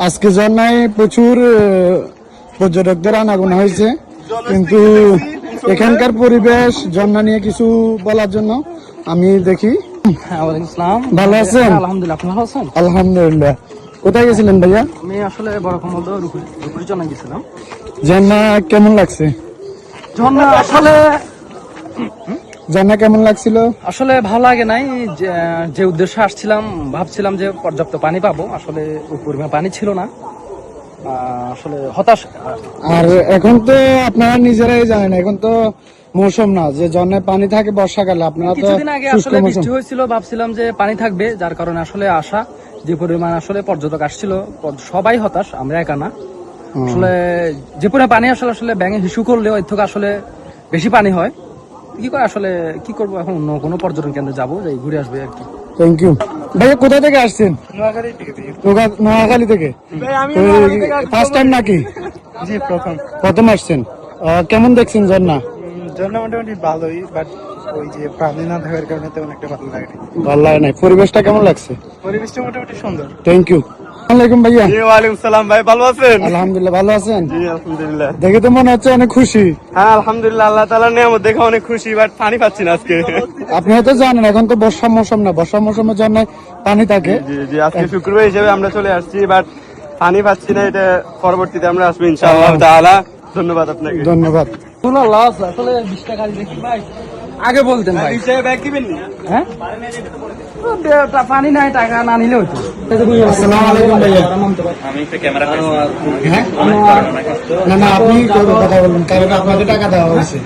আজকে ঝর্ণায় প্রচুর পর্যটকদের আনাগোনা হয়েছে, কিন্তু এখানকার পরিবেশ ঝর্ণা নিয়ে কিছু বলার জন্য আমি দেখি। ভালো আছেন? আলহামদুলিল্লাহ, আপনি ভালো আছেন? আলহামদুলিল্লাহ। কোথায় গেছিলেন ভাইয়া? আমি আসলে বড়কমল রূপপুরি ঝর্ণা গেছিলাম। ঝর্ণা কেমন লাগছে? ঝর্ণা কেমন লাগছিল? আসলে ভালো লাগে নাই। যে উদ্দেশ্যে আসছিলাম, ভাবছিলাম যে পর্যাপ্ত পানি পাবো, আসলে ওই পরিমাণ পানি ছিল না। আসলে হতাশ। আর এখন তো আপনারা নিজেরাই জানেন, এখন তো মৌসুম না যে ঝর্ণায় পানি থাকে বর্ষাকালে। আপনারা তো কিছুদিন আগে আসলে বৃষ্টি হয়েছিল, ভাবছিলাম যে পানি থাকবে, যার কারণে আসলে আসা। যে পরিমাণ আসলে পর্যটক আসছিল, সবাই হতাশ, আমরা একা না। আসলে যে পরিমাণ পানি আসলে ব্যাঙে হিসু করলে ওই থেকে আসলে বেশি পানি হয়। কি করে আসলে কি করবো, এখন অন্য কোনো পর্যটন কেন্দ্রে যাবো, যাই ঘুরে আসবে আর কি। থ্যাংক ইউ ভাইয়া। কোথা থেকে আসছেন? নোয়াখালী থেকে। ফার্স্ট টাইম নাকি? জি, প্রথম আসছেন। কেমন দেখছেন ঝর্ণা? ঝর্ণা মোটামুটি ভালোই, বাট ওই যে পানি না থাকার কারণে তেমন একটা ভালো লাগে না। ভালো লাগে নাই। পরিবেশটা কেমন লাগছে? পরিবেশটা মোটামুটি সুন্দর। Thank you. আসসালামাইকুম ভাইয়া। ওয়ালাইকুম সালাম ভাই, ভালো আছেন? আলহামদুলিল্লাহ, ভালো আছেন? জি আলহামদুলিল্লাহ। দেখে তো মনে হচ্ছে অনেক খুশি। হ্যাঁ আলহামদুলিল্লাহ, আল্লাহ তাআলার নিয়ামত দেখে অনেক খুশি, বাট পানি পাচ্ছি না আজকে। আপনি হয়তো জানেন এখন তো বর্ষা মৌসুম না, বর্ষা মৌসুমের জন্য পানি থাকে। জি জি, আজকে শুক্রবার হিসেবে আমরা চলে আসছি, বাট পানি পাচ্ছি না। এটা পরবর্তীতে আমরা আসবো ইনশাআল্লাহ তাআলা। ধন্যবাদ আপনাকে। ধন্যবাদ। আসলে 20 টাকা দেখি ভাই, আগে বলতেন ভাই। ব্যাগ দিবেন না? হ্যাঁ, পানি নাই, টাকা না নিলে হইতো। আসসালামু আলাইকুম ভাইয়া। আমি একটা ক্যামেরা হ্যাঁ, না আপনি কথা বলুন, কারণ আপনাকে টাকা দেওয়া হয়েছে।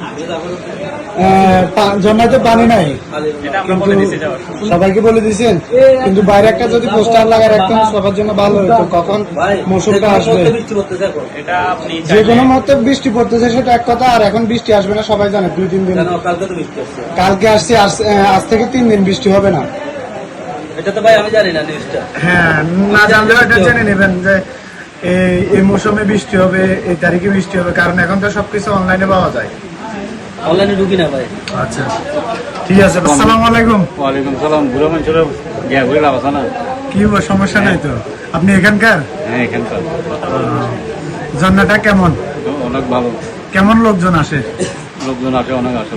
জন্মায় তো পানি নাই, সবাইকে বলে দিয়েছেন, কিন্তু বাইরে একটা যদি পোস্টার লাগায় রাখতেন সবার জন্য ভালো হতো। কখন মৌসুমটা আসবে, যে কোনো মতে বৃষ্টি পড়তেছে সেটা এক কথা, আর এখন বৃষ্টি আসবে না সবাই জানে। 2-3 দিন, কালকে আসছে, আজ থেকে 3 দিন বৃষ্টি হবে না। এটা তো ভাই আমি জানি না নিউজটা। হ্যাঁ, না জানলেও এটা জেনে নেবেন যে এই মৌসুমে বৃষ্টি হবে, এই তারিখে বৃষ্টি হবে, কারণ এখন তো সবকিছু অনলাইনে পাওয়া যায়। অনলাইনে ঢুকি না ভাই। আচ্ছা ঠিক আছে। আসসালামু আলাইকুম। ওয়ালাইকুম সালাম। বুড়ো মানুষের গ্যা ঘুরে লাভ আছে না? কি সমস্যা নাই তো? আপনি এখানকার? হ্যাঁ এখানকার। ঝর্ণাটা কেমন? অনেক ভালো। কেমন লোকজন আসে? লোকজন আসে, অনেক আসে।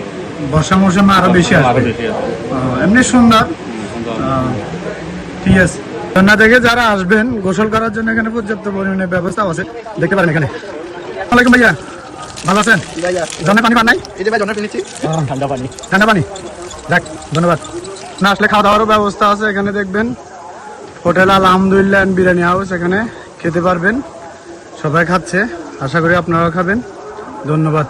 বর্ষা মৌসুমে আরো বেশি আসবে। এমনি সুন্দর। ঠিক আছে। ঝর্ণা থেকে যারা আসবেন গোসল করার জন্য এখানে পর্যাপ্ত পরিমাণে ব্যবস্থা আছে, দেখতে পারেন এখানে। ওয়ালাইকুম ভাইয়া, ভালো আছেন? ঝর্ণায় পানি পান নাই? এই যে ভাই ঝর্ণা পেয়েছি, ঠান্ডা পানি। ঠান্ডা পানি, যাক ধন্যবাদ। না আসলে খাওয়া দাওয়ারও ব্যবস্থা আছে এখানে, দেখবেন হোটেল আলহামদুলিল্লাহ বিরিয়ানি হাউস, এখানে খেতে পারবেন। সবাই খাচ্ছে, আশা করি আপনারাও খাবেন। ধন্যবাদ।